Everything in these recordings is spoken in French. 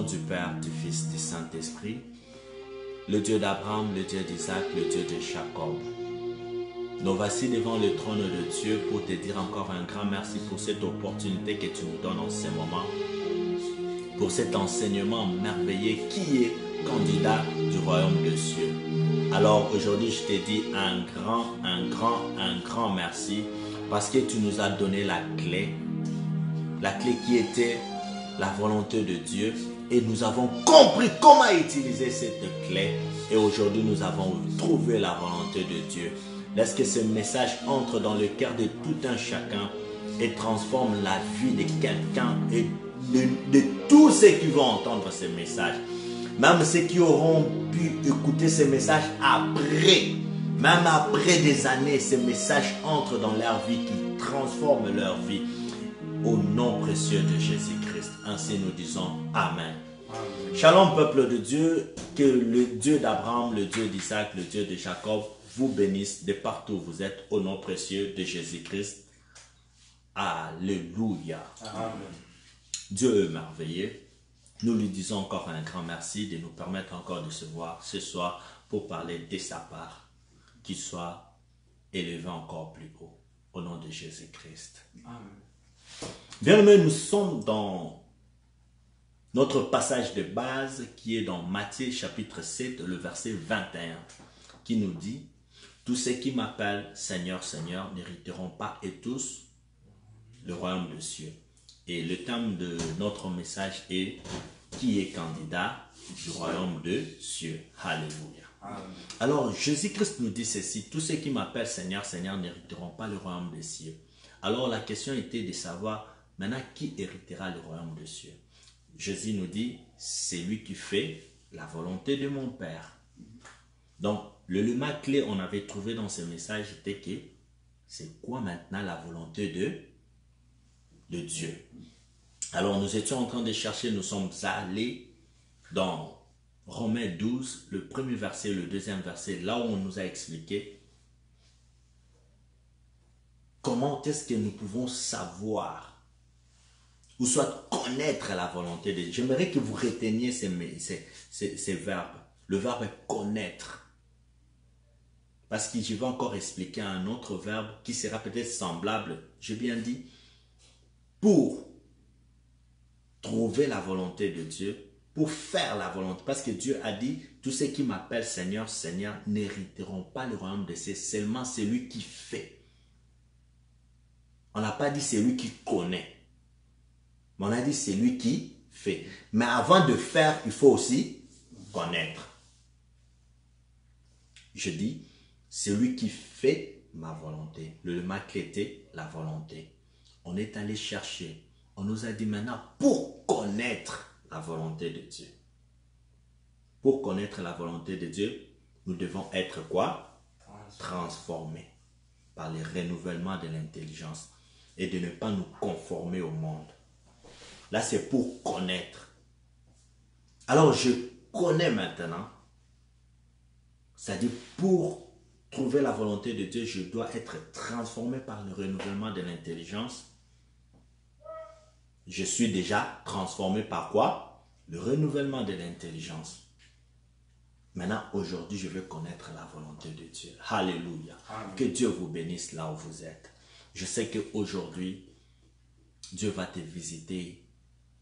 du Père, du Fils, du Saint-Esprit, le Dieu d'Abraham, le Dieu d'Isaac, le Dieu de Jacob. Nous voici devant le trône de Dieu pour te dire encore un grand merci pour cette opportunité que tu nous donnes en ce moment, pour cet enseignement merveilleux qui est candidat du royaume de cieux. Alors aujourd'hui, je te dis un grand merci parce que tu nous as donné la clé qui était la volonté de Dieu et nous avons compris comment utiliser cette clé et aujourd'hui nous avons trouvé la volonté de Dieu. Laisse que ce message entre dans le cœur de tout un chacun et transforme la vie de quelqu'un et de tous ceux qui vont entendre ce message. Même ceux qui auront pu écouter ce message après, même après des années, ce message entre dans leur vie, qui transforme leur vie. Au nom précieux de Jésus-Christ. Ainsi nous disons Amen. Amen. Shalom peuple de Dieu, que le Dieu d'Abraham, le Dieu d'Isaac, le Dieu de Jacob vous bénisse de partout où vous êtes au nom précieux de Jésus-Christ. Alléluia. Amen. Dieu est merveilleux. Nous lui disons encore un grand merci de nous permettre encore de se voir ce soir pour parler de sa part, qu'il soit élevé encore plus haut au nom de Jésus-Christ. Amen. Bien-aimés, nous sommes dans notre passage de base qui est dans Matthieu chapitre 7, le verset 21, qui nous dit « Tous ceux qui m'appellent Seigneur, Seigneur n'hériteront pas et tous le royaume des cieux. » Et le thème de notre message est « Qui est candidat du royaume des cieux ?» Alléluia. Amen. Alors Jésus-Christ nous dit ceci « Tous ceux qui m'appellent Seigneur, Seigneur n'hériteront pas le royaume des cieux. » Alors la question était de savoir maintenant qui héritera le royaume des cieux. Jésus nous dit, c'est lui qui fait la volonté de mon Père. Donc l'élément clé on avait trouvé dans ce message était que c'est quoi maintenant la volonté de Dieu. Alors nous étions en train de chercher, nous sommes allés dans Romains 12, le premier verset, le deuxième verset, là où on nous a expliqué comment est-ce que nous pouvons savoir ou soit connaître la volonté de Dieu. J'aimerais que vous reteniez ces verbes. Le verbe est connaître. Parce que je vais encore expliquer un autre verbe qui sera peut-être semblable. J'ai bien dit, pour trouver la volonté de Dieu, pour faire la volonté. Parce que Dieu a dit, tous ceux qui m'appellent Seigneur, Seigneur n'hériteront pas le royaume de cieux, seulement celui qui fait. On n'a pas dit c'est lui qui connaît. Mais on a dit c'est lui qui fait. Mais avant de faire, il faut aussi connaître. Je dis, c'est lui qui fait ma volonté. Le marque était la volonté. On est allé chercher. On nous a dit maintenant, pour connaître la volonté de Dieu. Pour connaître la volonté de Dieu, nous devons être quoi? Transformés par le renouvellement de l'intelligence. Et de ne pas nous conformer au monde. Là, c'est pour connaître. Alors, je connais maintenant. C'est-à-dire, pour trouver la volonté de Dieu, je dois être transformé par le renouvellement de l'intelligence. Je suis déjà transformé par quoi? Le renouvellement de l'intelligence. Maintenant, aujourd'hui, je veux connaître la volonté de Dieu. Alléluia. Amen. Que Dieu vous bénisse là où vous êtes. Je sais qu'aujourd'hui, Dieu va te visiter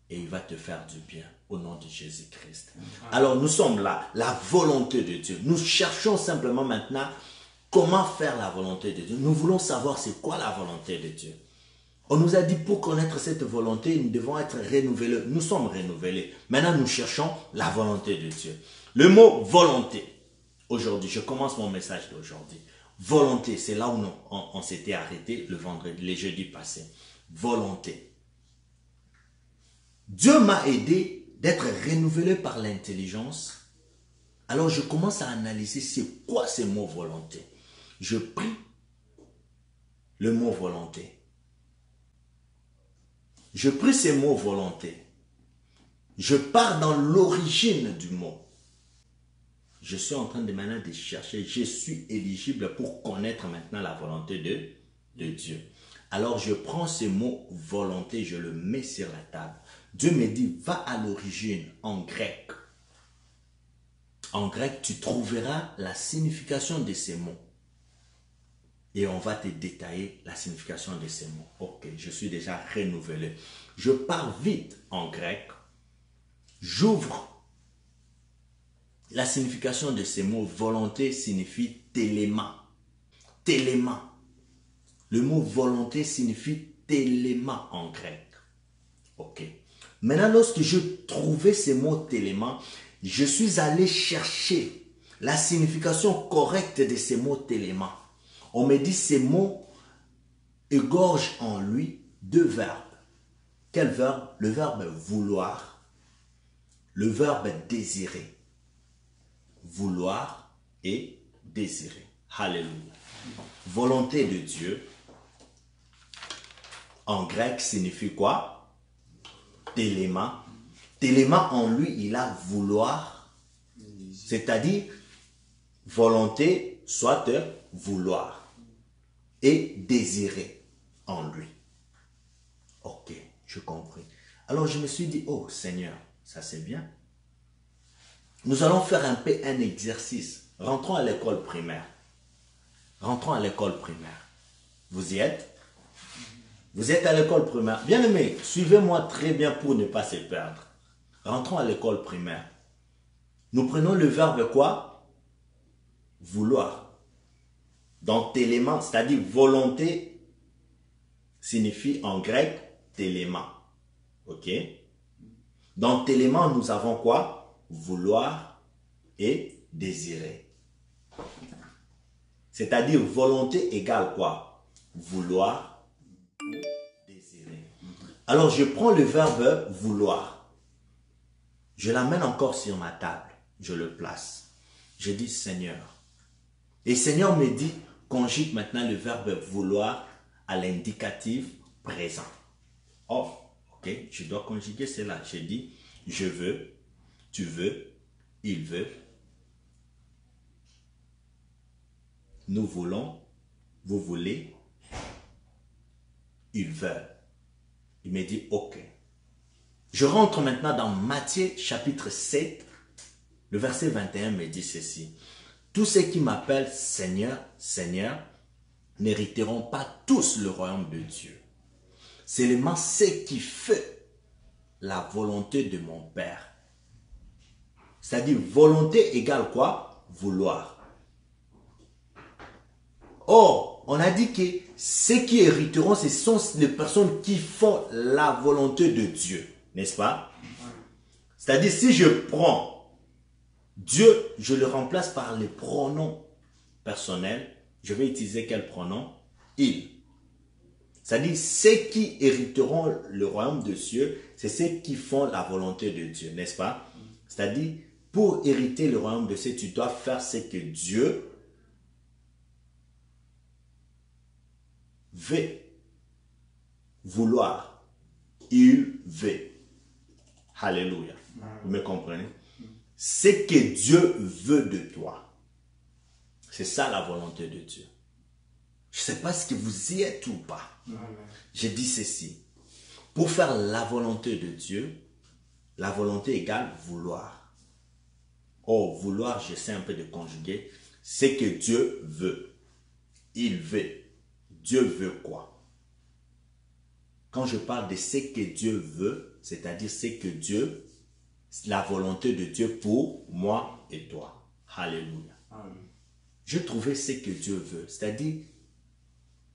et il va te faire du bien au nom de Jésus-Christ. Alors nous sommes là, la volonté de Dieu. Nous cherchons simplement maintenant comment faire la volonté de Dieu. Nous voulons savoir c'est quoi la volonté de Dieu. On nous a dit pour connaître cette volonté, nous devons être renouvelés. Nous sommes renouvelés. Maintenant nous cherchons la volonté de Dieu. Le mot volonté, aujourd'hui, je commence mon message d'aujourd'hui. Volonté, c'est là où on s'était arrêté le jeudi passé. Volonté. Dieu m'a aidé d'être renouvelé par l'intelligence. Alors je commence à analyser c'est quoi ce mot volonté. Je prie le mot volonté. Je prie ce mot volonté. Je pars dans l'origine du mot. Je suis en train de maintenant de chercher, je suis éligible pour connaître maintenant la volonté de Dieu. Alors je prends ce mot volonté, je le mets sur la table. Dieu me dit, va à l'origine en grec. En grec, tu trouveras la signification de ces mots. Et on va te détailler la signification de ces mots. Ok, je suis déjà renouvelé. Je pars vite en grec. J'ouvre la signification de ces mots. Volonté signifie téléma. Téléma. Le mot volonté signifie téléma en grec. Ok. Maintenant, lorsque je trouvais ces mots téléma, je suis allé chercher la signification correcte de ces mots téléma. On me dit ces mots égorgent en lui deux verbes. Quel verbe? Le verbe vouloir, le verbe désirer. Vouloir et désirer. Alléluia. Volonté de Dieu, en grec, signifie quoi? Téléma. Téléma, en lui, il a vouloir, c'est-à-dire volonté, soit vouloir, et désirer en lui. Ok, je compris. Alors je me suis dit, oh Seigneur, ça c'est bien. Nous allons faire un peu un exercice. Rentrons à l'école primaire. Rentrons à l'école primaire. Vous y êtes? Vous êtes à l'école primaire. Bien aimé, suivez-moi très bien pour ne pas se perdre. Rentrons à l'école primaire. Nous prenons le verbe quoi? Vouloir. Donc téléma, c'est-à-dire volonté, signifie en grec téléma. Ok? Dans téléma, nous avons quoi? Vouloir et désirer. C'est-à-dire volonté égale quoi? Vouloir, désirer. Alors je prends le verbe vouloir. Je l'amène encore sur ma table. Je le place. Je dis Seigneur. Et Seigneur me dit, conjugue maintenant le verbe vouloir à l'indicatif présent. Oh, ok, je dois conjuguer cela. Je dis, je veux, tu veux, il veut, nous voulons, vous voulez, ils veulent. Il me dit, ok. Je rentre maintenant dans Matthieu chapitre 7, le verset 21 me dit ceci. Tous ceux qui m'appellent Seigneur, Seigneur, n'hériteront pas tous le royaume de Dieu. Seulement ceux qui font la volonté de mon Père. C'est-à-dire volonté égale quoi? Vouloir. Or, on a dit que ceux qui hériteront, ce sont les personnes qui font la volonté de Dieu. N'est-ce pas? C'est-à-dire si je prends Dieu, je le remplace par les pronoms personnels. Je vais utiliser quel pronom? Il. C'est-à-dire ceux qui hériteront le royaume de Dieu, c'est ceux qui font la volonté de Dieu, n'est-ce pas? C'est-à-dire pour hériter le royaume de Dieu, tu dois faire ce que Dieu veut. Vouloir. Il veut. Alléluia. Vous me comprenez? Ce que Dieu veut de toi. C'est ça la volonté de Dieu. Je ne sais pas si vous y êtes ou pas. Je dis ceci. Pour faire la volonté de Dieu, la volonté égale vouloir. Oh, vouloir, j'essaie un peu de conjuguer. Ce que Dieu veut. Il veut. Dieu veut quoi? Quand je parle de ce que Dieu veut, c'est-à-dire ce que Dieu, la volonté de Dieu pour moi et toi. Alléluia. Amen. Je trouvais ce que Dieu veut. C'est-à-dire,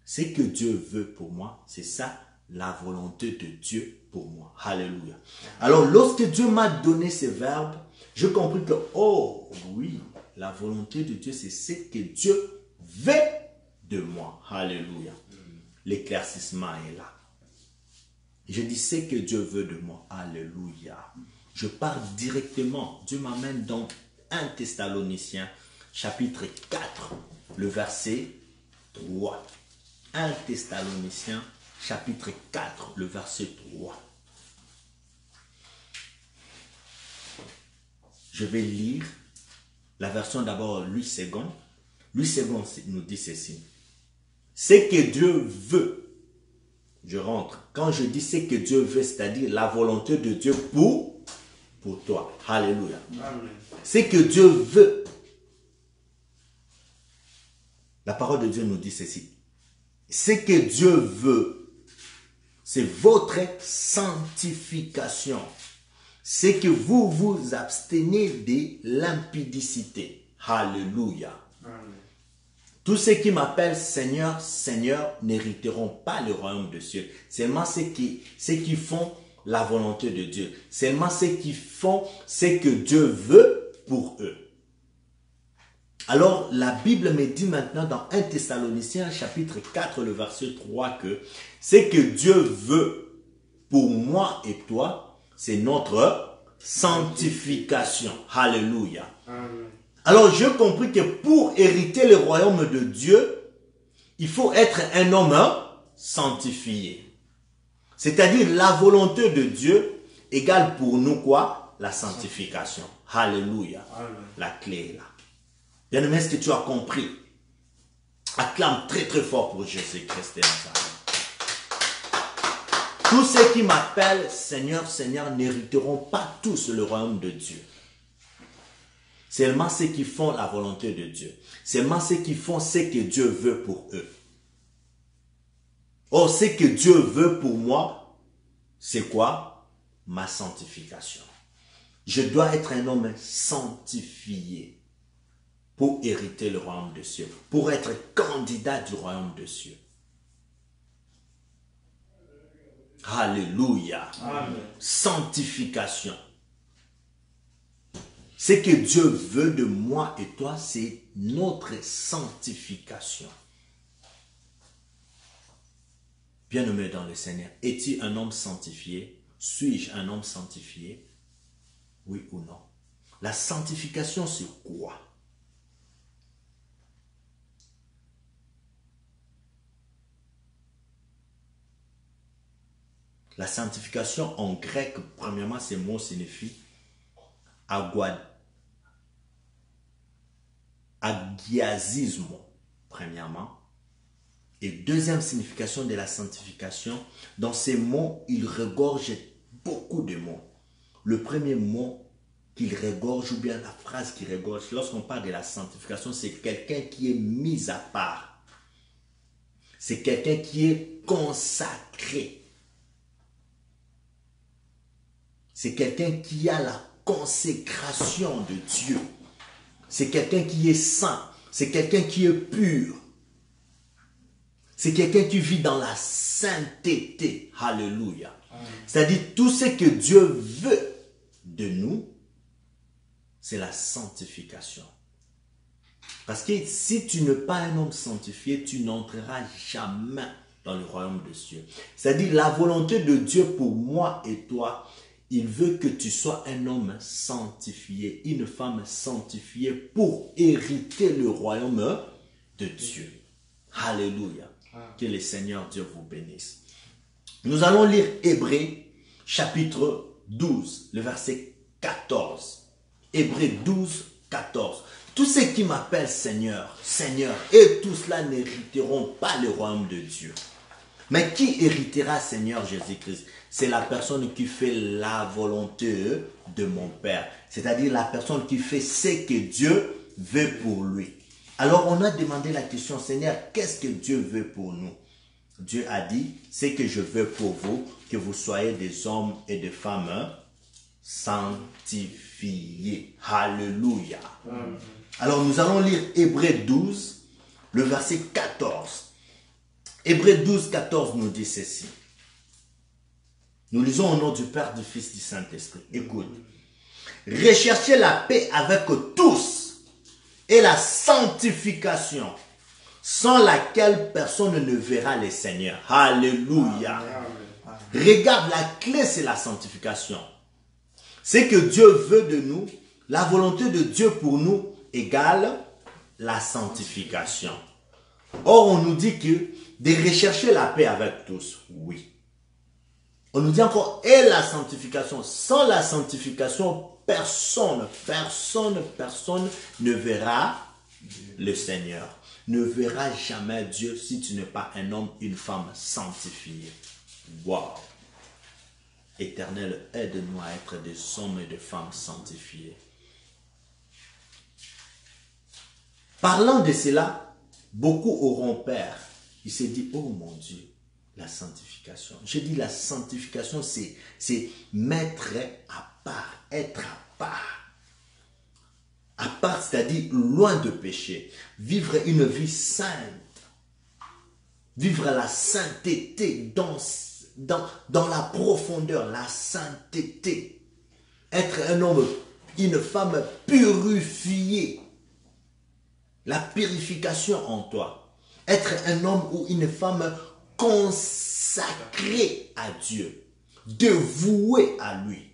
ce que Dieu veut pour moi, c'est ça, la volonté de Dieu pour moi. Alléluia. Alors, lorsque Dieu m'a donné ces verbes, je compris que, oh oui, la volonté de Dieu, c'est ce que Dieu veut de moi. Alléluia. L'éclaircissement est là. Je dis ce que Dieu veut de moi. Alléluia. Je pars directement. Dieu m'amène dans 1 Thessaloniciens, chapitre 4, le verset 3. 1 Thessaloniciens, chapitre 4, le verset 3. Je vais lire la version d'abord Louis II. Louis II nous dit ceci. Ce que Dieu veut je rentre. Quand je dis ce que Dieu veut, c'est-à-dire la volonté de Dieu pour toi. Alléluia. Ce que Dieu veut. La parole de Dieu nous dit ceci. Ce que Dieu veut, c'est votre sanctification. C'est que vous vous abstenez de l'impudicité. Alléluia. Amen. Tous ceux qui m'appellent Seigneur, Seigneur n'hériteront pas le royaume de Dieu. Seulement ceux qui font la volonté de Dieu. Seulement ceux qui font ce que Dieu veut pour eux. Alors, la Bible me dit maintenant dans 1 Thessaloniciens chapitre 4, le verset 3 que ce que Dieu veut pour moi et toi, c'est notre sanctification. Alléluia. Amen. Alors, j'ai compris que pour hériter le royaume de Dieu, il faut être un homme sanctifié. C'est-à-dire, la volonté de Dieu égale pour nous quoi? La sanctification. Alléluia. Amen. La clé est là. Bien-aimé, est-ce que tu as compris? Acclame très très fort pour Jésus-Christ de Nazareth. Tous ceux qui m'appellent Seigneur, Seigneur n'hériteront pas tous le royaume de Dieu. Seulement ceux qui font la volonté de Dieu. Seulement ceux qui font ce que Dieu veut pour eux. Or, ce que Dieu veut pour moi, c'est quoi? Ma sanctification. Je dois être un homme sanctifié pour hériter le royaume de Dieu, pour être candidat du royaume de Dieu. Alléluia. Amen. Sanctification. Ce que Dieu veut de moi et toi, c'est notre sanctification. Bien-aimé dans le Seigneur, es-tu un homme sanctifié? Suis-je un homme sanctifié? Oui ou non? La sanctification, c'est quoi? La sanctification en grec, premièrement, ce mot signifie agiasismo, premièrement. Et deuxième signification de la sanctification, dans ces mots, il regorge beaucoup de mots. Le premier mot qu'il regorge, ou bien la phrase qui regorge, lorsqu'on parle de la sanctification, c'est quelqu'un qui est mis à part. C'est quelqu'un qui est consacré. C'est quelqu'un qui a la consécration de Dieu. C'est quelqu'un qui est saint. C'est quelqu'un qui est pur. C'est quelqu'un qui vit dans la sainteté. Alléluia. C'est-à-dire tout ce que Dieu veut de nous, c'est la sanctification. Parce que si tu n'es pas un homme sanctifié, tu n'entreras jamais dans le royaume de Dieu. C'est-à-dire la volonté de Dieu pour moi et toi, il veut que tu sois un homme sanctifié, une femme sanctifiée pour hériter le royaume de Dieu. Alléluia. Que le Seigneur Dieu vous bénisse. Nous allons lire Hébreux chapitre 12, le verset 14. Hébreux 12, 14. Tous ceux qui m'appellent Seigneur, Seigneur, et tous cela n'hériteront pas le royaume de Dieu. Mais qui héritera Seigneur Jésus-Christ? C'est la personne qui fait la volonté de mon Père. C'est-à-dire la personne qui fait ce que Dieu veut pour lui. Alors on a demandé la question, Seigneur, qu'est-ce que Dieu veut pour nous? Dieu a dit, c'est que je veux pour vous, que vous soyez des hommes et des femmes sanctifiés. Alléluia. Amen. Alors nous allons lire Hébreux 12, le verset 14. Hébreux 12, 14 nous dit ceci. Nous lisons au nom du Père, du Fils, du Saint-Esprit. Écoute. Recherchez la paix avec tous et la sanctification, sans laquelle personne ne verra le Seigneur. Alléluia. Regarde, la clé c'est la sanctification. C'est que Dieu veut de nous, la volonté de Dieu pour nous égale la sanctification. Or, on nous dit que de rechercher la paix avec tous, oui. On nous dit encore, et la sanctification. Sans la sanctification, personne ne verra le Seigneur. Ne verra jamais Dieu si tu n'es pas un homme, une femme sanctifiée. Waouh! Éternel, aide-nous à être des hommes et des femmes sanctifiés. Parlant de cela, beaucoup auront peur. Il s'est dit, oh mon Dieu, la sanctification. Je dis la sanctification, c'est mettre à part, être à part. À part, c'est-à-dire loin de péché. Vivre une vie sainte. Vivre la sainteté dans la profondeur, la sainteté. Être un homme, une femme purifiée. La purification en toi. Être un homme ou une femme consacrée à Dieu. Dévouée à lui.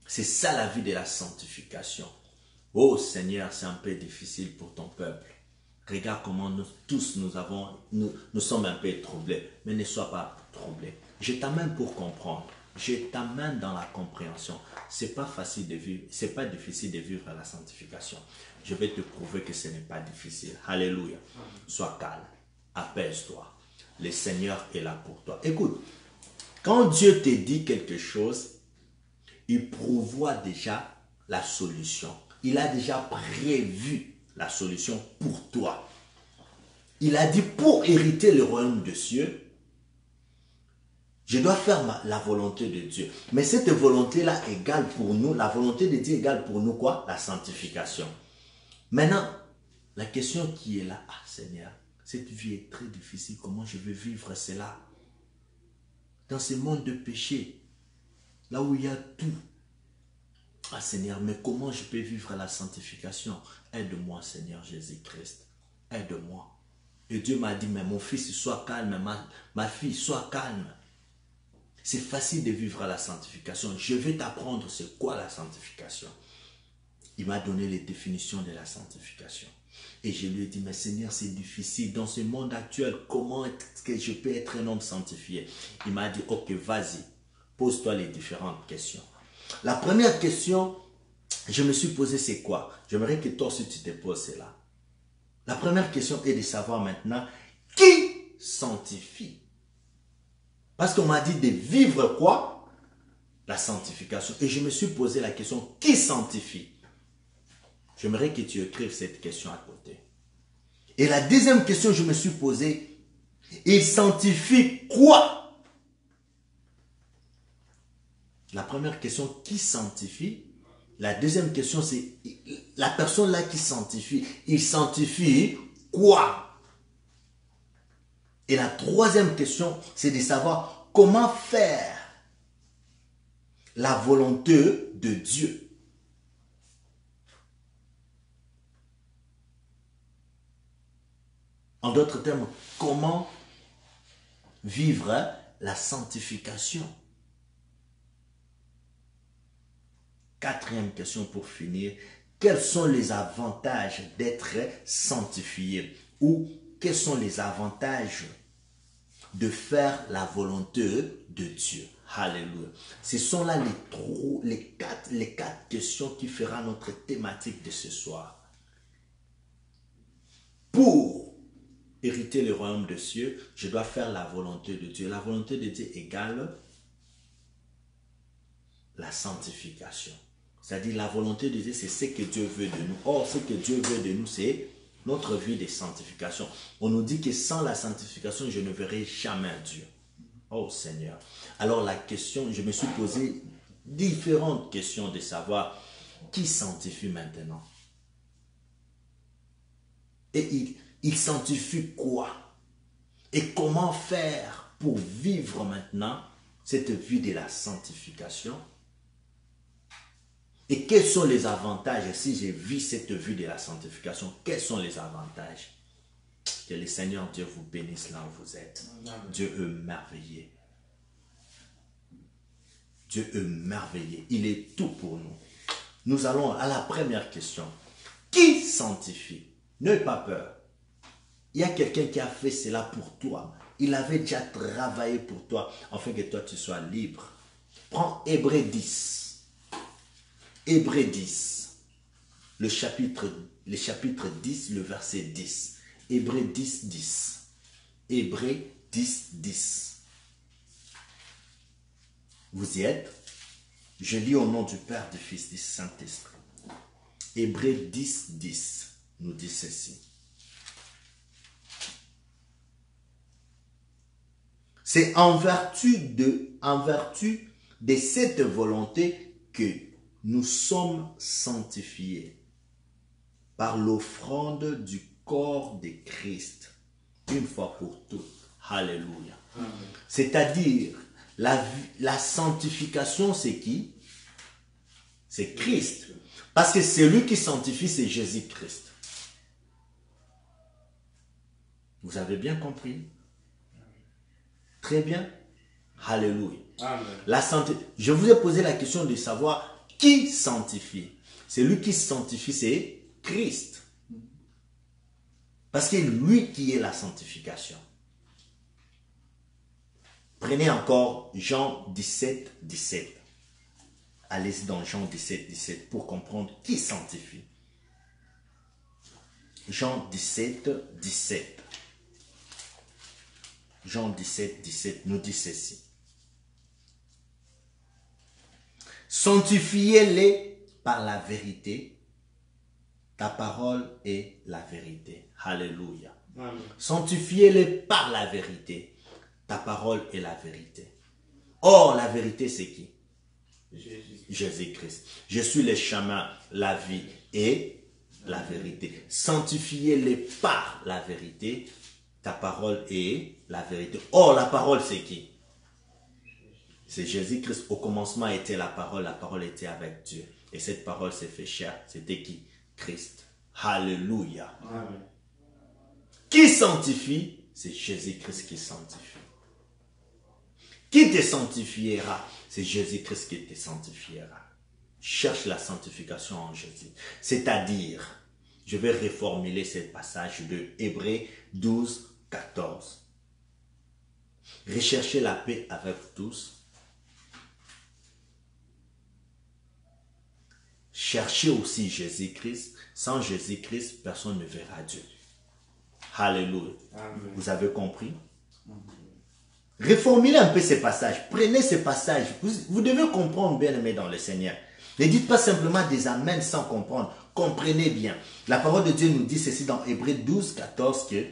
C'est ça la vie de la sanctification. Oh Seigneur, c'est un peu difficile pour ton peuple. Regarde comment nous tous nous sommes un peu troublés. Mais ne sois pas troublé. Je t'amène pour comprendre. Je t'amène dans la compréhension. C'est pas facile de vivre, c'est pas difficile de vivre la sanctification. Je vais te prouver que ce n'est pas difficile. Alléluia. Sois calme. Apaise-toi. Le Seigneur est là pour toi. Écoute, quand Dieu te dit quelque chose, il prévoit déjà la solution. Il a déjà prévu la solution pour toi. Il a dit, pour hériter le royaume de Dieu, je dois faire la volonté de Dieu. Mais cette volonté-là égale pour nous, la volonté de Dieu égale pour nous quoi? La sanctification. Maintenant, la question qui est là, ah Seigneur, cette vie est très difficile, comment je vais vivre cela? Dans ce monde de péché, là où il y a tout. Ah Seigneur, mais comment je peux vivre la sanctification? Aide-moi Seigneur Jésus-Christ, aide-moi. Et Dieu m'a dit, mais mon fils, sois calme, ma fille, sois calme. C'est facile de vivre la sanctification. Je vais t'apprendre c'est quoi la sanctification. Il m'a donné les définitions de la sanctification. Et je lui ai dit, mais Seigneur, c'est difficile. Dans ce monde actuel, comment est-ce que je peux être un homme sanctifié? Il m'a dit, ok, vas-y, pose-toi les différentes questions. La première question, je me suis posé, c'est quoi? J'aimerais que toi aussi tu te poses cela. La première question est de savoir maintenant, qui sanctifie? Parce qu'on m'a dit de vivre quoi? La sanctification. Et je me suis posé la question, qui sanctifie? J'aimerais que tu écrives cette question à côté. Et la deuxième question, je me suis posé, il sanctifie quoi? La première question, qui sanctifie? La deuxième question, c'est la personne là qui sanctifie. Il sanctifie quoi? Et la troisième question, c'est de savoir comment faire la volonté de Dieu. En d'autres termes, comment vivre la sanctification. Quatrième question pour finir. Quels sont les avantages d'être sanctifié? Ou quels sont les avantages de faire la volonté de Dieu? Alléluia. Ce sont là les quatre questions qui feront notre thématique de ce soir. Pour hériter le royaume de Dieu, je dois faire la volonté de Dieu. La volonté de Dieu égale la sanctification. C'est-à-dire la volonté de Dieu, c'est ce que Dieu veut de nous. Or, ce que Dieu veut de nous, c'est notre vie de sanctification. On nous dit que sans la sanctification, je ne verrai jamais Dieu. Oh Seigneur. Alors la question, je me suis posé différentes questions de savoir qui sanctifie maintenant. Et il sanctifie quoi? Et comment faire pour vivre maintenant cette vie de la sanctification? Et quels sont les avantages si je vis cette vie de la sanctification? Quels sont les avantages? Que le Seigneur Dieu vous bénisse là où vous êtes. Dieu est merveilleux. Dieu est merveilleux. Il est tout pour nous. Nous allons à la première question. Qui sanctifie? N'aie pas peur. Il y a quelqu'un qui a fait cela pour toi. Il avait déjà travaillé pour toi, afin que toi tu sois libre. Prends Hébreux 10. Hébreux 10. Le chapitre 10, le verset 10. Hébreux 10, 10. Hébreux 10, 10. Vous y êtes? Je lis au nom du Père, du Fils, du Saint-Esprit. Hébreux 10, 10 nous dit ceci. C'est en vertu de cette volonté que nous sommes sanctifiés par l'offrande du corps de Christ, une fois pour toutes. Alléluia. C'est-à-dire, la sanctification, c'est qui? C'est Christ. Parce que celui qui sanctifie, c'est Jésus-Christ. Vous avez bien compris? Très bien. Alléluia. Je vous ai posé la question de savoir qui sanctifie. Celui qui sanctifie, c'est Christ. Parce que lui qui est la sanctification. Prenez encore Jean 17, 17. Allez-y dans Jean 17, 17 pour comprendre qui sanctifie. Jean 17, 17. Jean 17, 17 nous dit ceci. Sanctifiez-les par la vérité. Ta parole est la vérité. Alléluia. Sanctifiez-les par la vérité. Ta parole est la vérité. Or, la vérité, c'est qui? Jésus-Christ. Je suis le chemin, la vie et la vérité. Sanctifiez-les par la vérité. Ta parole est la vérité. Or, la parole, c'est qui? C'est Jésus-Christ. Au commencement était la parole était avec Dieu. Et cette parole s'est fait chair. C'était qui? Christ. Alléluia. Amen. Qui sanctifie? C'est Jésus-Christ qui sanctifie. Qui te sanctifiera? C'est Jésus-Christ qui te sanctifiera. Cherche la sanctification en Jésus. C'est-à-dire, je vais reformuler ce passage de Hébreux 12, 14. Recherchez la paix avec tous. Cherchez aussi Jésus-Christ. Sans Jésus-Christ, personne ne verra Dieu. Alléluia. Amen. Vous avez compris? Reformulez un peu ces passages. Prenez ces passages. Vous devez comprendre, bien aimé dans le Seigneur. Ne dites pas simplement des amens sans comprendre. Comprenez bien. La parole de Dieu nous dit ceci dans Hébreux 12, 14 que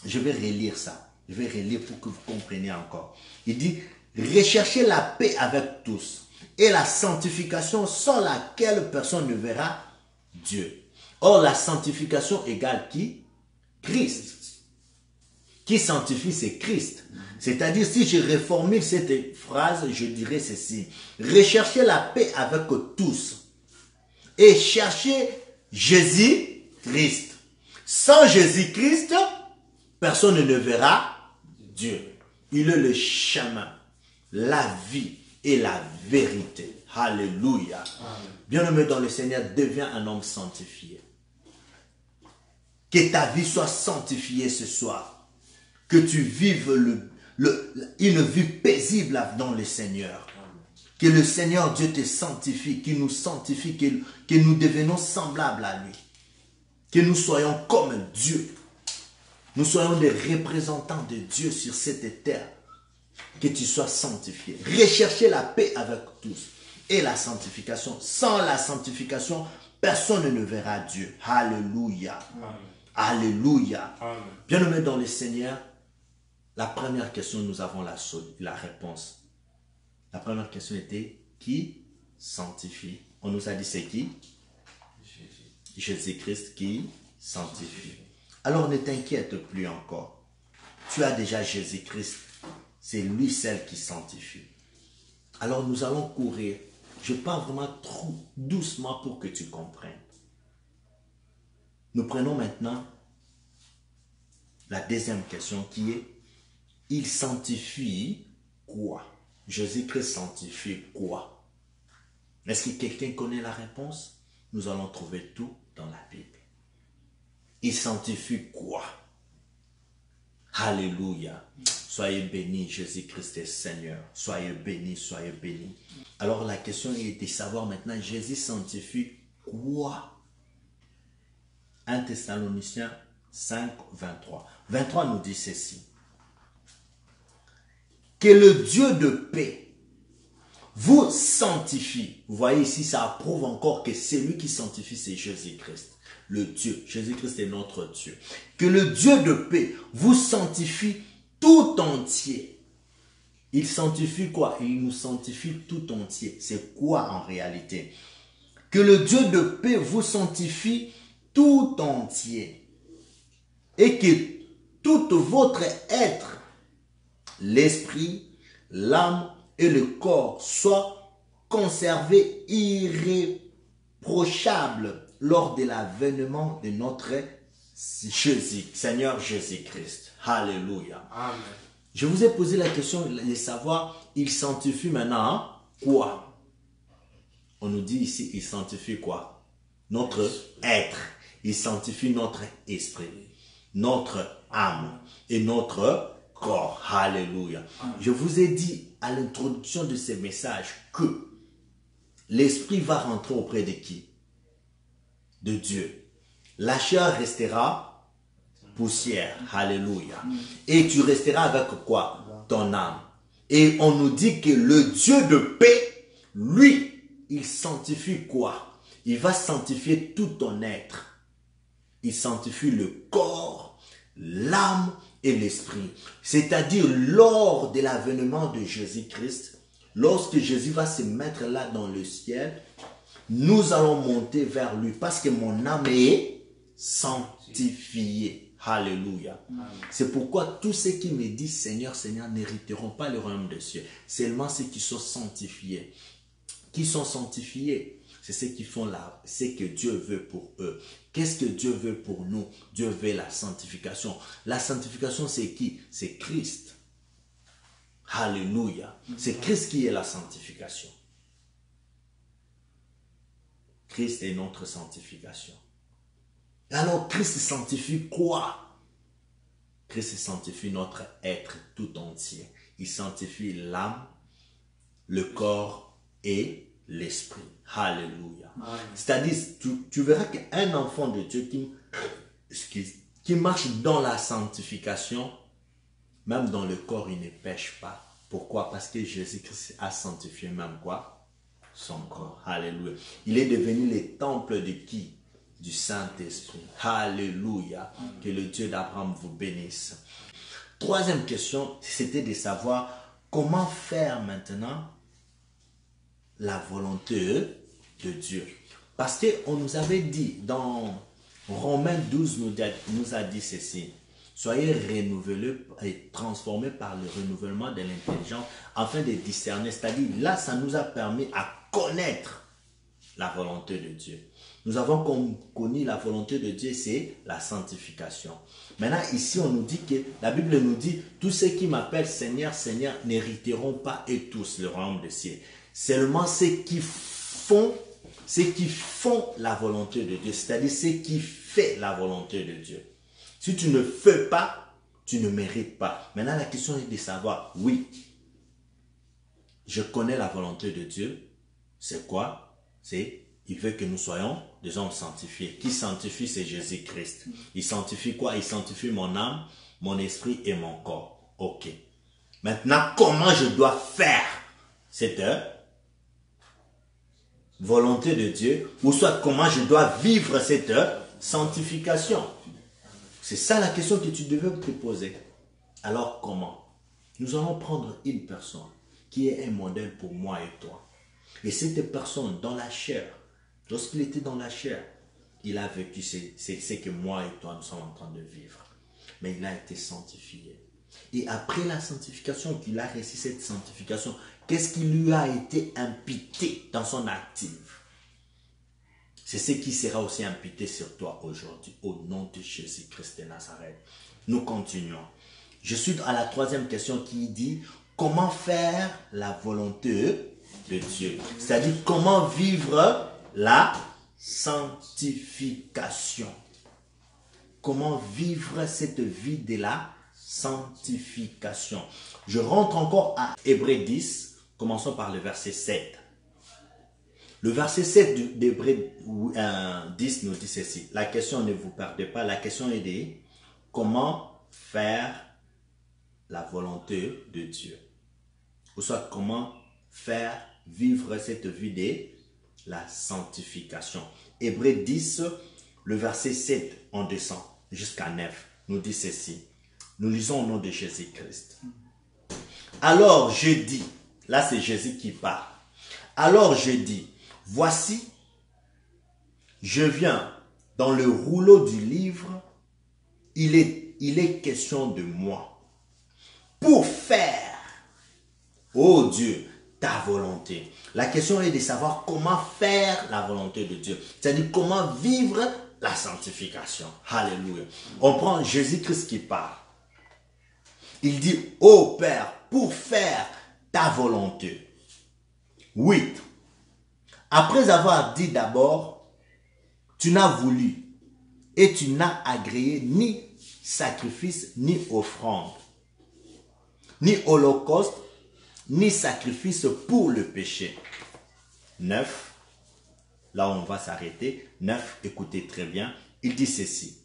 je vais relire ça. Je vais relire pour que vous compreniez encore. Il dit, recherchez la paix avec tous et la sanctification sans laquelle personne ne verra Dieu. Or, la sanctification égale qui? Christ. Qui sanctifie, c'est Christ. C'est-à-dire, si je reformule cette phrase, je dirais ceci. Recherchez la paix avec tous et cherchez Jésus-Christ. Sans Jésus-Christ, personne ne verra Dieu. Il est le chemin, la vie et la vérité. Alléluia. Bien-aimé dans le Seigneur, deviens un homme sanctifié. Que ta vie soit sanctifiée ce soir. Que tu vives une vie paisible dans le Seigneur. Que le Seigneur Dieu te sanctifie, qu'il nous sanctifie, que nous devenons semblables à lui. Que nous soyons comme Dieu. Nous soyons des représentants de Dieu sur cette terre. Que tu sois sanctifié. Recherchez la paix avec tous et la sanctification. Sans la sanctification, personne ne verra Dieu. Alléluia. Amen. Alléluia. Bien-aimés dans le Seigneur, la première question, nous avons la réponse. La première question était, qui sanctifie? On nous a dit c'est qui? Jésus-Christ qui sanctifie. Alors ne t'inquiète plus encore. Tu as déjà Jésus-Christ. C'est lui seul qui sanctifie. Alors nous allons courir. Je parle vraiment trop doucement pour que tu comprennes. Nous prenons maintenant la deuxième question qui est, il sanctifie quoi? Jésus-Christ sanctifie quoi? Est-ce que quelqu'un connaît la réponse? Nous allons trouver tout dans la Bible. Il sanctifie quoi? Alléluia. Soyez bénis, Jésus-Christ est Seigneur. Soyez bénis, soyez bénis. Alors la question est de savoir maintenant, Jésus sanctifie quoi? 1 Thessaloniciens 5, 23. 23 nous dit ceci. Que le Dieu de paix vous sanctifie. Vous voyez ici, ça prouve encore que c'est lui qui sanctifie, c'est Jésus-Christ. Le Dieu. Jésus-Christ est notre Dieu. Que le Dieu de paix vous sanctifie tout entier. Il sanctifie quoi? Il nous sanctifie tout entier. C'est quoi en réalité? Que le Dieu de paix vous sanctifie tout entier. Et que tout votre être, l'esprit, l'âme et le corps soient conservés irréprochables lors de l'avènement de notre Seigneur Jésus-Christ. Alléluia. Amen. Je vous ai posé la question de savoir, il sanctifie maintenant quoi? On nous dit ici, il sanctifie quoi? Notre être. Il sanctifie notre esprit, notre âme et notre corps. Alléluia. Je vous ai dit à l'introduction de ce message que l'esprit va rentrer auprès de qui? De Dieu. La chair restera poussière. Alléluia. Et tu resteras avec quoi? Ton âme. Et on nous dit que le Dieu de paix, lui, il sanctifie quoi? Il va sanctifier tout ton être. Il sanctifie le corps, l'âme et l'esprit. C'est-à-dire lors de l'avènement de Jésus-Christ, lorsque Jésus va se mettre là dans le ciel, nous allons monter vers lui parce que mon âme est sanctifiée. Alléluia. C'est pourquoi tous ceux qui me disent Seigneur, Seigneur n'hériteront pas le royaume des cieux. Seulement ceux qui sont sanctifiés. Qui sont sanctifiés, c'est ceux qui font ce que Dieu veut pour eux. Qu'est-ce que Dieu veut pour nous? Dieu veut la sanctification. La sanctification, c'est qui? C'est Christ. Alléluia. C'est Christ qui est la sanctification. Christ est notre sanctification. Alors, Christ sanctifie quoi? Christ sanctifie notre être tout entier. Il sanctifie l'âme, le corps et l'esprit. Alléluia. C'est-à-dire, tu verras qu'un enfant de Dieu qui marche dans la sanctification, même dans le corps, il ne pêche pas. Pourquoi? Parce que Jésus-Christ a sanctifié même quoi? Son corps. Alléluia. Il est devenu le temple de qui? Du Saint-Esprit. Alléluia. Que le Dieu d'Abraham vous bénisse. Troisième question, c'était de savoir comment faire maintenant la volonté de Dieu. Parce qu'on nous avait dit dans Romains 12 nous a dit ceci. Soyez renouvelés et transformés par le renouvellement de l'intelligence afin de discerner. C'est-à-dire, là, ça nous a permis à connaître la volonté de Dieu. Nous avons connu la volonté de Dieu, c'est la sanctification. Maintenant, ici, on nous dit que, la Bible nous dit, tous ceux qui m'appellent Seigneur, Seigneur, n'hériteront pas et tous le royaume des cieux. Seulement ceux qui font la volonté de Dieu, c'est-à-dire ceux qui font la volonté de Dieu. Si tu ne fais pas, tu ne mérites pas. Maintenant, la question est de savoir, oui, je connais la volonté de Dieu. C'est quoi? C'est, il veut que nous soyons des hommes sanctifiés. Qui sanctifie, c'est Jésus-Christ. Il sanctifie quoi? Il sanctifie mon âme, mon esprit et mon corps. Ok. Maintenant, comment je dois faire cette volonté de Dieu, ou soit comment je dois vivre cette sanctification? C'est ça la question que tu devais te poser. Alors comment? Nous allons prendre une personne qui est un modèle pour moi et toi. Et cette personne dans la chair, lorsqu'il était dans la chair, il a vécu ce que moi et toi nous sommes en train de vivre. Mais il a été sanctifié. Et après la sanctification, qu'il a réussi cette sanctification, qu'est-ce qui lui a été imputé dans son actif? C'est ce qui sera aussi imputé sur toi aujourd'hui, au nom de Jésus-Christ de Nazareth. Nous continuons. Je suis à la troisième question qui dit, comment faire la volonté de Dieu? C'est-à-dire, comment vivre la sanctification? Comment vivre cette vie de la sanctification? Je rentre encore à Hébreux 10, commençons par le verset 7. Le verset 7 d'Hébreux 10 nous dit ceci. La question, ne vous perdez pas, la question est de comment faire la volonté de Dieu. Ou soit comment faire vivre cette vie de la sanctification. Hébreux 10, le verset 7, on descend jusqu'à 9, nous dit ceci. Nous lisons au nom de Jésus-Christ. Alors je dis, là c'est Jésus qui parle. Alors je dis, voici, je viens dans le rouleau du livre, il est question de moi. Pour faire, ô Dieu, ta volonté. La question est de savoir comment faire la volonté de Dieu. C'est-à-dire comment vivre la sanctification. Alléluia. On prend Jésus-Christ qui parle. Il dit, ô Père, pour faire ta volonté. 8. Après avoir dit d'abord, tu n'as voulu et tu n'as agréé ni sacrifice ni offrande, ni holocauste, ni sacrifice pour le péché. 9. Là on va s'arrêter. 9, écoutez très bien. Il dit ceci.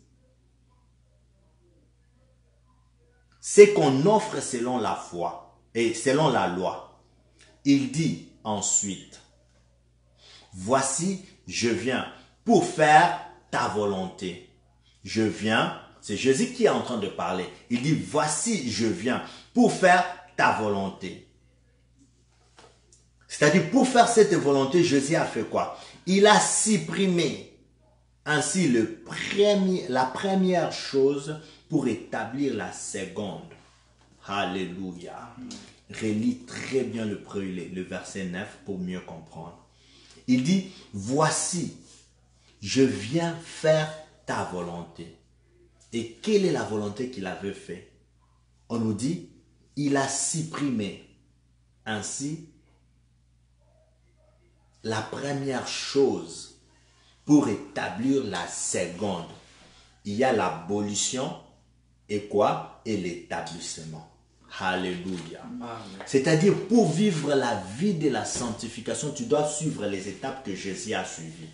C'est qu'on offre selon la foi et selon la loi. Il dit ensuite, voici, je viens pour faire ta volonté. Je viens, c'est Jésus qui est en train de parler. Il dit, voici, je viens pour faire ta volonté. C'est-à-dire, pour faire cette volonté, Jésus a fait quoi? Il a supprimé ainsi la première chose pour établir la seconde. Alléluia. Relis très bien le verset 9 pour mieux comprendre. Il dit, voici, je viens faire ta volonté. Et quelle est la volonté qu'il avait fait? On nous dit, il a supprimé ainsi la première chose pour établir la seconde. Il y a l'abolition et quoi? Et l'établissement. Alléluia. C'est-à-dire, pour vivre la vie de la sanctification, tu dois suivre les étapes que Jésus a suivies.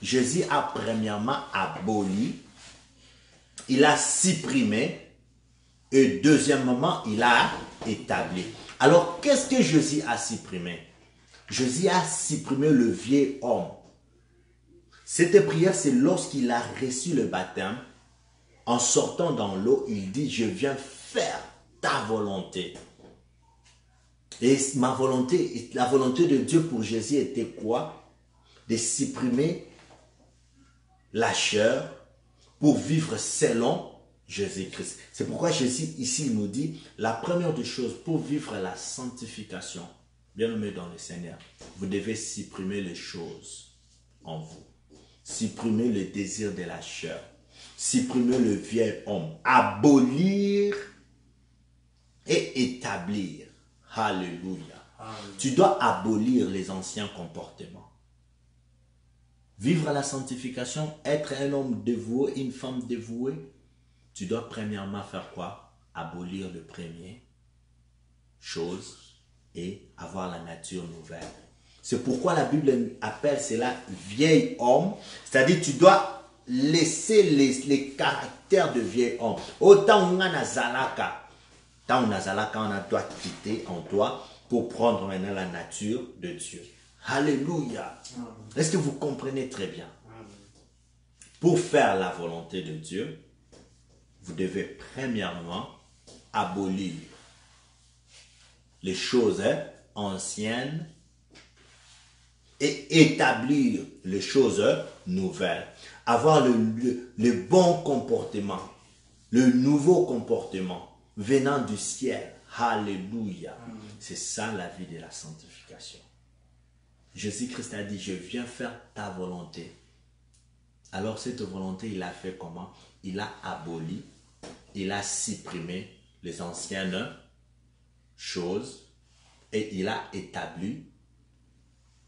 Jésus a premièrement aboli, il a supprimé et deuxièmement, il a établi. Alors, qu'est-ce que Jésus a supprimé? Jésus a supprimé le vieil homme. Cette prière, c'est lorsqu'il a reçu le baptême. En sortant dans l'eau, il dit, je viens faire ta volonté. Et ma volonté, la volonté de Dieu pour Jésus était quoi? De supprimer la chair pour vivre selon Jésus-Christ. C'est pourquoi Jésus ici nous dit, la première des choses pour vivre la sanctification, bien-aimés dans le Seigneur, vous devez supprimer les choses en vous. Supprimer le désir de la chair. Supprimer le vieil homme. Abolir et établir. Alléluia. Tu dois abolir les anciens comportements. Vivre la sanctification, être un homme dévoué, une femme dévouée, tu dois premièrement faire quoi? Abolir le premier chose et avoir la nature nouvelle. C'est pourquoi la Bible appelle cela vieil homme. C'est-à-dire tu dois laisser les caractères de vieil homme. Autant on a zalaka. Tant on a zalaka, on doit quitter en toi pour prendre maintenant la nature de Dieu. Alléluia. Est-ce que vous comprenez très bien? Pour faire la volonté de Dieu, vous devez premièrement abolir les choses anciennes et établir les choses nouvelles. Avoir le bon comportement, le nouveau comportement venant du ciel. Alléluia. C'est ça la vie de la sanctification. Jésus-Christ a dit, je viens faire ta volonté. Alors cette volonté, il a fait comment? Il a aboli, il a supprimé les anciennes choses et il a établi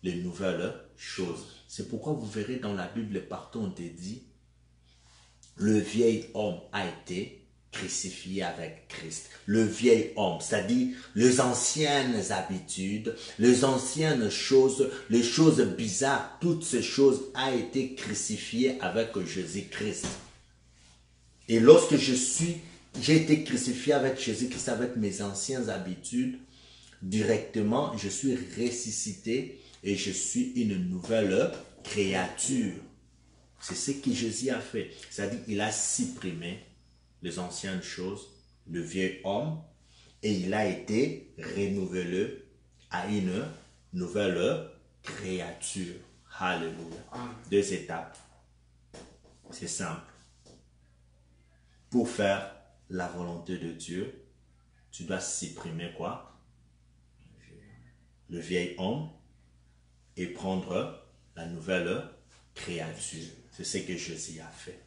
les nouvelles choses. C'est pourquoi vous verrez dans la Bible partout on te dit, le vieil homme a été crucifié avec Christ. Le vieil homme, c'est-à-dire les anciennes habitudes, les anciennes choses, les choses bizarres, toutes ces choses ont été crucifiées avec Jésus-Christ. Et lorsque j'ai été crucifié avec Jésus-Christ, avec mes anciennes habitudes, Directement, je suis ressuscité et je suis une nouvelle créature. C'est ce que Jésus a fait. C'est-à-dire qu'il a supprimé les anciennes choses, le vieil homme, et il a été renouvelé à une nouvelle créature. Alléluia. Deux étapes. C'est simple. Pour faire la volonté de Dieu, tu dois supprimer quoi? Le vieil homme et prendre la nouvelle créature. C'est ce que Jésus a fait.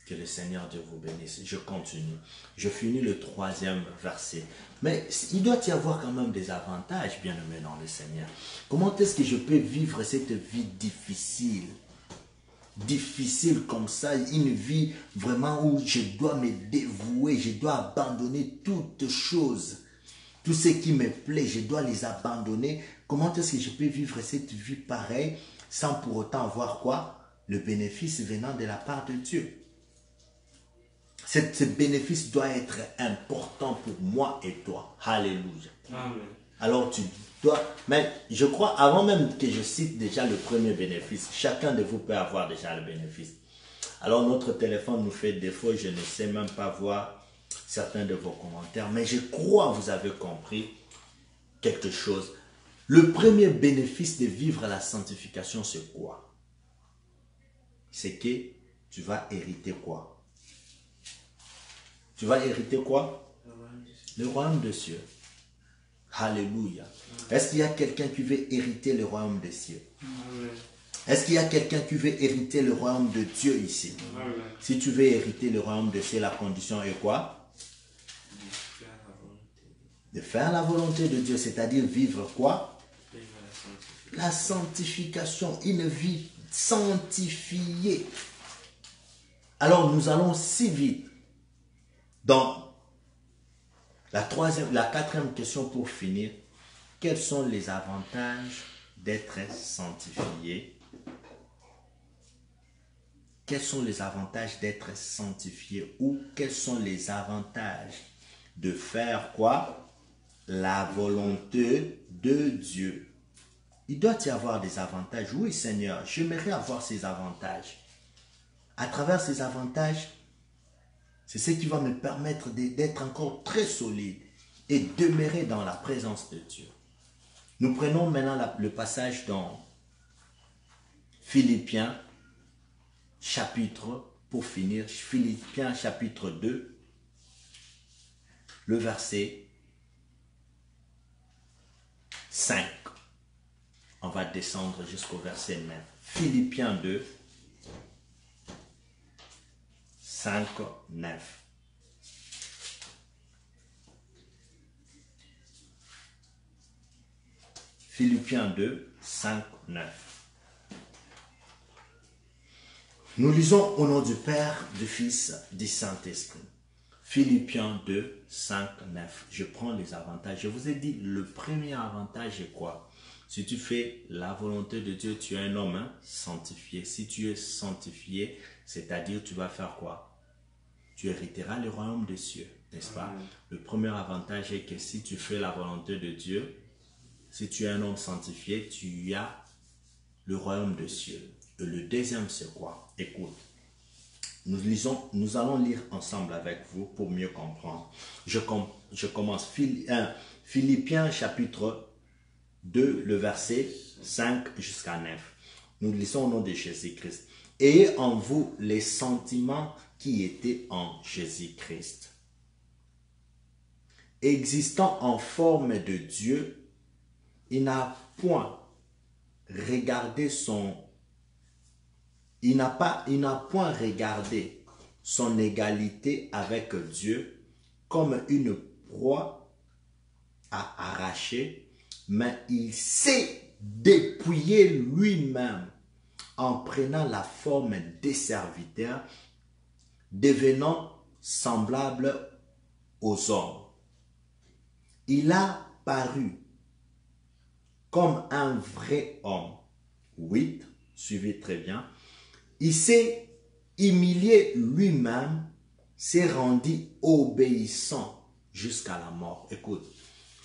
Que le Seigneur Dieu vous bénisse. Je continue. Je finis le 3e verset. Mais il doit y avoir quand même des avantages, bien-aimés dans le Seigneur. Comment est-ce que je peux vivre cette vie difficile? Difficile comme ça, une vie vraiment où je dois me dévouer, je dois abandonner toutes choses. Tout ce qui me plaît, je dois les abandonner. Comment est-ce que je peux vivre cette vie pareille sans pour autant avoir quoi? Le bénéfice venant de la part de Dieu. Ce bénéfice doit être important pour moi et toi. Alléluia. Amen. Alors tu dois, mais je crois, avant même que je cite déjà le premier bénéfice, chacun de vous peut avoir déjà le bénéfice. Alors notre téléphone nous fait défaut, je ne sais même pas voir certains de vos commentaires, mais je crois que vous avez compris quelque chose. Le premier bénéfice de vivre la sanctification, c'est quoi? C'est que tu vas hériter quoi? Tu vas hériter quoi? Le royaume des cieux. Alléluia. Est-ce qu'il y a quelqu'un qui veut hériter le royaume des cieux? Est-ce qu'il y a quelqu'un qui veut hériter le royaume de Dieu ici? Si tu veux hériter le royaume de Dieu, la condition est quoi? De faire la volonté de Dieu, c'est-à-dire vivre quoi? La sanctification, une vie sanctifiée. Alors nous allons si vite dans la 4e question pour finir. Quels sont les avantages d'être sanctifié? Quels sont les avantages d'être sanctifié? Ou quels sont les avantages de faire quoi? La volonté de Dieu. Il doit y avoir des avantages. Oui, Seigneur, j'aimerais avoir ces avantages. À travers ces avantages, c'est ce qui va me permettre d'être encore très solide et demeurer dans la présence de Dieu. Nous prenons maintenant le passage dans Philippiens, chapitre, pour finir, Philippiens chapitre 2, le verset 5. On va descendre jusqu'au verset 9. Philippiens 2, 5, 9. Philippiens 2, 5, 9. Nous lisons au nom du Père, du Fils, du Saint-Esprit. Philippiens 2, 5, 9. Je prends les avantages. Je vous ai dit, le premier avantage est quoi? Si tu fais la volonté de Dieu, tu es un homme sanctifié. Si tu es sanctifié, c'est-à-dire tu vas faire quoi? Tu hériteras le royaume des cieux, n'est-ce pas? Le premier avantage est que si tu fais la volonté de Dieu, si tu es un homme sanctifié, tu as le royaume des cieux. Et le deuxième, c'est quoi? Écoute, nous allons lire ensemble avec vous pour mieux comprendre. Je commence. Philippiens chapitre 2, le verset 5 jusqu'à 9. Nous lisons au nom de Jésus-Christ. Ayez en vous les sentiments qui étaient en Jésus-Christ. Existant en forme de Dieu, il n'a point regardé son égalité avec Dieu comme une proie à arracher, mais il s'est dépouillé lui-même en prenant la forme des serviteurs, devenant semblable aux hommes. Il a paru comme un vrai homme. 8, suivez très bien. Il s'est humilié lui-même, s'est rendu obéissant jusqu'à la mort. Écoute,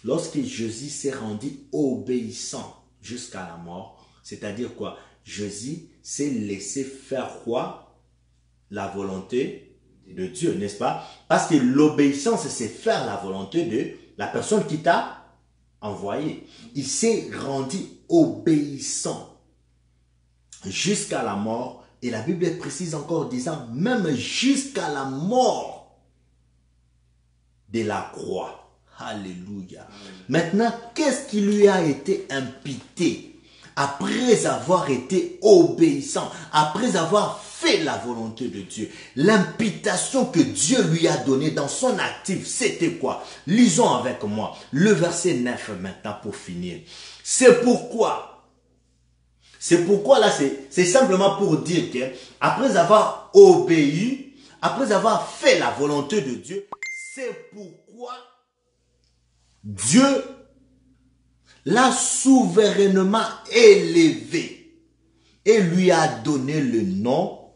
lorsque Jésus s'est rendu obéissant jusqu'à la mort, c'est-à-dire quoi? Jésus s'est laissé faire quoi? La volonté de Dieu, n'est-ce pas? Parce que l'obéissance, c'est faire la volonté de la personne qui t'a envoyé. Il s'est rendu obéissant jusqu'à la mort. Et la Bible précise encore disant, même jusqu'à la mort de la croix. Alléluia. Maintenant, qu'est-ce qui lui a été imputé après avoir été obéissant, après avoir fait la volonté de Dieu? L'imputation que Dieu lui a donnée dans son actif, c'était quoi? Lisons avec moi le verset 9 maintenant pour finir. C'est pourquoi là, c'est simplement pour dire que après avoir obéi, après avoir fait la volonté de Dieu, c'est pourquoi Dieu l'a souverainement élevé et lui a donné le nom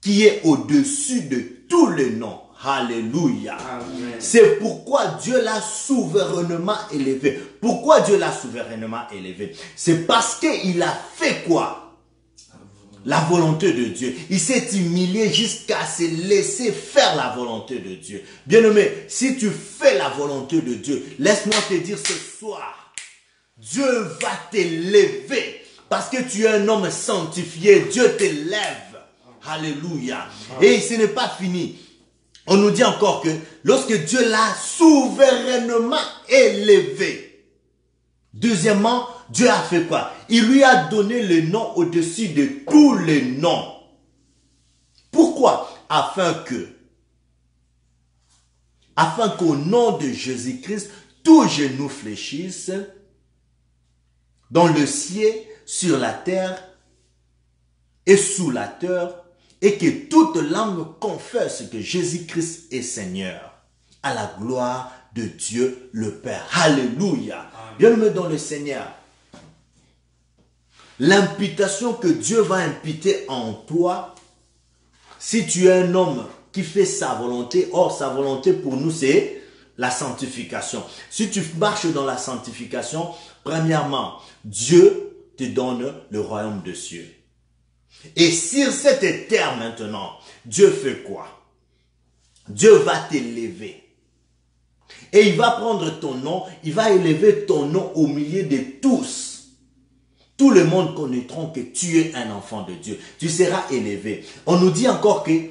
qui est au-dessus de tous les noms. Alléluia. C'est pourquoi Dieu l'a souverainement élevé. Pourquoi Dieu l'a souverainement élevé? C'est parce qu'il a fait quoi? La volonté de Dieu. Il s'est humilié jusqu'à se laisser faire la volonté de Dieu. Bien-aimé, si tu fais la volonté de Dieu, laisse-moi te dire ce soir, Dieu va t'élever. Parce que tu es un homme sanctifié, Dieu t'élève. Alléluia. Et ce n'est pas fini. On nous dit encore que lorsque Dieu l'a souverainement élevé, deuxièmement, Dieu a fait quoi? Il lui a donné le nom au-dessus de tous les noms. Pourquoi? Afin qu'au nom de Jésus-Christ, tous genoux fléchissent dans le ciel, sur la terre et sous la terre, et que toute langue confesse que Jésus-Christ est Seigneur, à la gloire de Dieu le Père. Alléluia. Bien-aimé dans le Seigneur, l'imputation que Dieu va imputer en toi, si tu es un homme qui fait sa volonté, or sa volonté pour nous c'est la sanctification. Si tu marches dans la sanctification, premièrement, Dieu te donne le royaume des cieux. Et sur cette terre maintenant, Dieu fait quoi? Dieu va t'élever. Et il va prendre ton nom, il va élever ton nom au milieu de tous. Tout le monde connaîtront que tu es un enfant de Dieu. Tu seras élevé. On nous dit encore que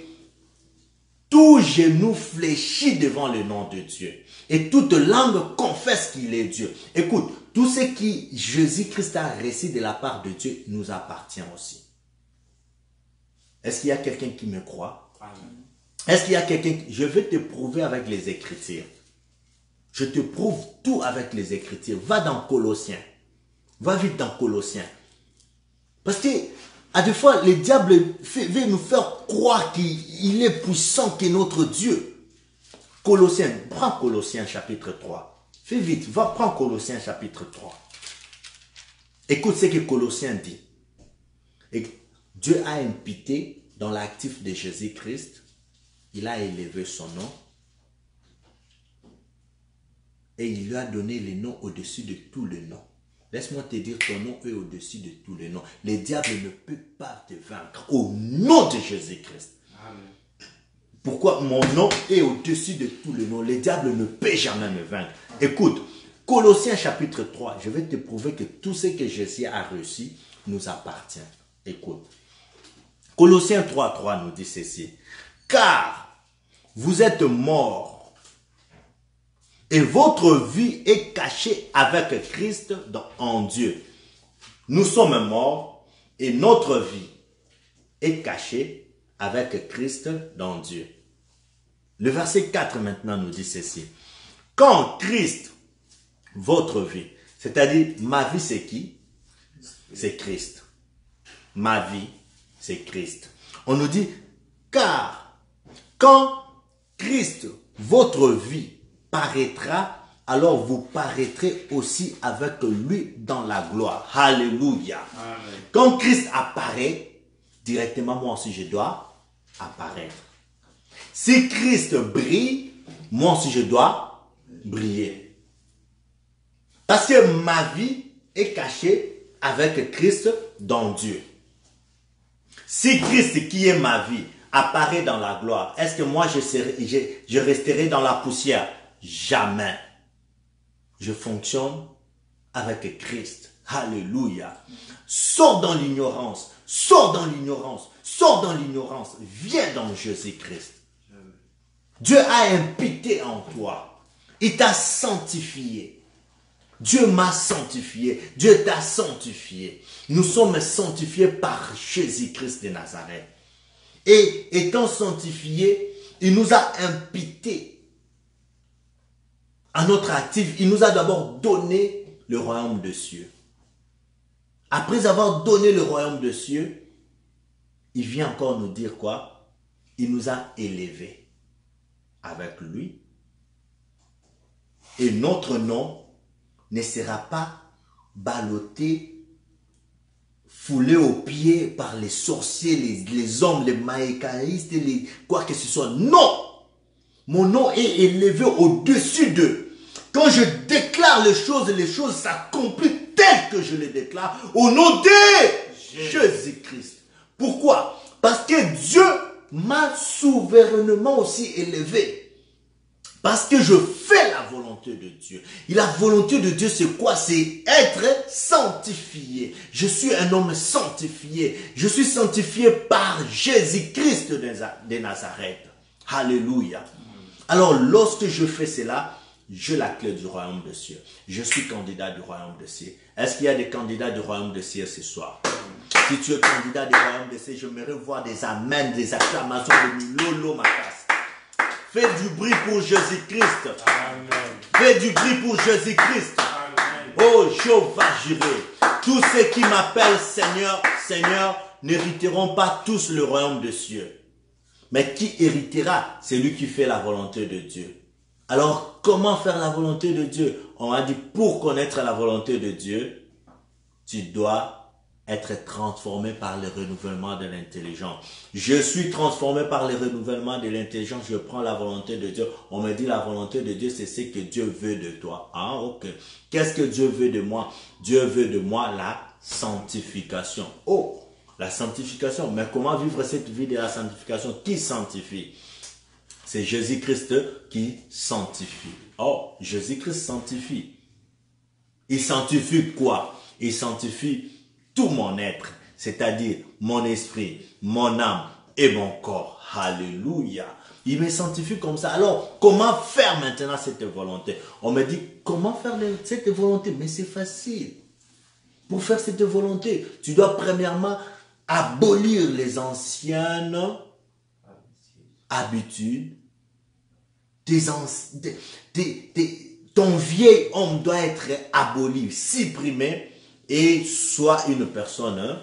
tout genou fléchit devant le nom de Dieu. Et toute langue confesse qu'il est Dieu. Écoute, tout ce qui Jésus-Christ a reçu de la part de Dieu nous appartient aussi. Est-ce qu'il y a quelqu'un qui me croit? Est-ce qu'il y a quelqu'un... Je vais te prouver avec les Écritures. Je te prouve tout avec les Écritures. Va dans Colossiens. Va vite dans Colossiens. Parce que, à des fois, le diable veut nous faire croire qu'il est puissant, que notre Dieu. Colossiens. Prends Colossiens chapitre 3. Fais vite. Va prendre Colossiens chapitre 3. Écoute ce que Colossiens dit. Et Dieu a imputé dans l'actif de Jésus-Christ, il a élevé son nom et il lui a donné le nom au-dessus de tous les noms. Laisse-moi te dire, ton nom est au-dessus de tous les noms. Le diable ne peut pas te vaincre au nom de Jésus-Christ. Pourquoi mon nom est au-dessus de tous les noms? Le diable ne peut jamais me vaincre. Écoute, Colossiens chapitre 3, je vais te prouver que tout ce que Jésus a reçu nous appartient. Écoute. Colossiens 3:3 nous dit ceci. Car vous êtes morts et votre vie est cachée avec Christ en Dieu. Nous sommes morts et notre vie est cachée avec Christ dans Dieu. Le verset 4 maintenant nous dit ceci. Quand Christ, votre vie, c'est-à-dire ma vie c'est qui? C'est Christ. Ma vie c'est Christ. On nous dit, car quand Christ, votre vie, paraîtra, alors vous paraîtrez aussi avec lui dans la gloire. Alléluia. Amen. Quand Christ apparaît, directement moi aussi je dois apparaître. Si Christ brille, moi aussi je dois briller. Parce que ma vie est cachée avec Christ dans Dieu. Si Christ qui est ma vie apparaît dans la gloire, est-ce que moi je resterai dans la poussière? Jamais. Je fonctionne avec Christ. Alléluia. Sors dans l'ignorance. Sors dans l'ignorance. Sors dans l'ignorance. Viens dans Jésus-Christ. Dieu a imputé en toi. Il t'a sanctifié. Dieu m'a sanctifié. Dieu t'a sanctifié. Nous sommes sanctifiés par Jésus-Christ de Nazareth. Et étant sanctifiés, il nous a imputé à notre actif. Il nous a d'abord donné le royaume des cieux. Après avoir donné le royaume des cieux, il vient encore nous dire quoi? Il nous a élevés avec lui. Et notre nom ne sera pas ballotté, foulé aux pieds par les sorciers, les hommes, les maïcaïstes, quoi que ce soit. Non! Mon nom est élevé au-dessus d'eux. Quand je déclare les choses s'accomplissent telles que je les déclare au nom de Jésus-Christ. Pourquoi? Parce que Dieu m'a souverainement aussi élevé. Parce que je fais la volonté de Dieu. Et la volonté de Dieu, c'est quoi? C'est être sanctifié. Je suis un homme sanctifié. Je suis sanctifié par Jésus-Christ de Nazareth. Alléluia. Alors, lorsque je fais cela, j'ai la clé du royaume des cieux. Je suis candidat du royaume des cieux. Est-ce qu'il y a des candidats du royaume des cieux ce soir? Si tu es candidat du royaume des cieux, j'aimerais voir des amens, des acclamations de Lolo Makas. Fais du bruit pour Jésus-Christ. Fais du bruit pour Jésus-Christ. Oh, Jéhovah Jireh. Tous ceux qui m'appellent Seigneur, Seigneur, n'hériteront pas tous le royaume des cieux. Mais qui héritera? C'est lui qui fait la volonté de Dieu. Alors, comment faire la volonté de Dieu? On a dit, pour connaître la volonté de Dieu, tu dois être transformé par le renouvellement de l'intelligence. Je suis transformé par le renouvellement de l'intelligence. Je prends la volonté de Dieu. On me dit la volonté de Dieu, c'est ce que Dieu veut de toi. Ah, ok. Qu'est-ce que Dieu veut de moi? Dieu veut de moi la sanctification. Oh, la sanctification. Mais comment vivre cette vie de la sanctification? Qui sanctifie? C'est Jésus-Christ qui sanctifie. Oh, Jésus-Christ sanctifie. Il sanctifie quoi? Il sanctifie tout mon être, c'est-à-dire mon esprit, mon âme et mon corps. Alléluia. Il me sanctifie comme ça. Alors, comment faire maintenant cette volonté? On me dit, comment faire cette volonté? Mais c'est facile. Pour faire cette volonté, tu dois premièrement abolir les anciennes habitudes. Ton vieil homme doit être aboli, supprimé, et soit une personne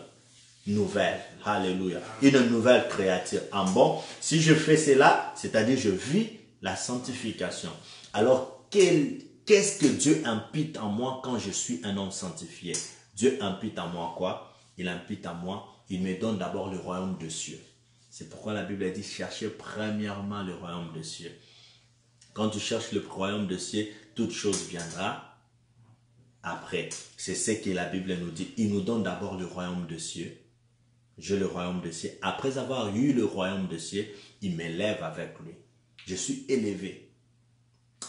nouvelle. Alléluia. Une nouvelle créature. En bon, si je fais cela, c'est-à-dire je vis la sanctification. Alors, qu'est-ce que Dieu impute en moi quand je suis un homme sanctifié? Dieu impute en moi quoi? Il impute en moi, il me donne d'abord le royaume des cieux. C'est pourquoi la Bible dit, cherchez premièrement le royaume des cieux. Quand tu cherches le royaume des cieux, toute chose viendra après. C'est ce que la Bible nous dit. Il nous donne d'abord le royaume des cieux. J'ai le royaume des cieux. Après avoir eu le royaume des cieux, il m'élève avec lui. Je suis élevé.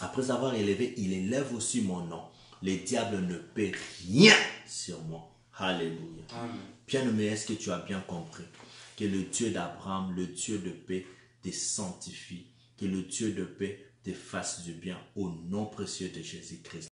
Après avoir élevé, il élève aussi mon nom. Le diable ne peut rien sur moi. Alléluia. Bien-aimé, est-ce que tu as bien compris que le Dieu d'Abraham, le Dieu de paix, te sanctifie, que le Dieu de paix te fasse du bien au nom précieux de Jésus-Christ.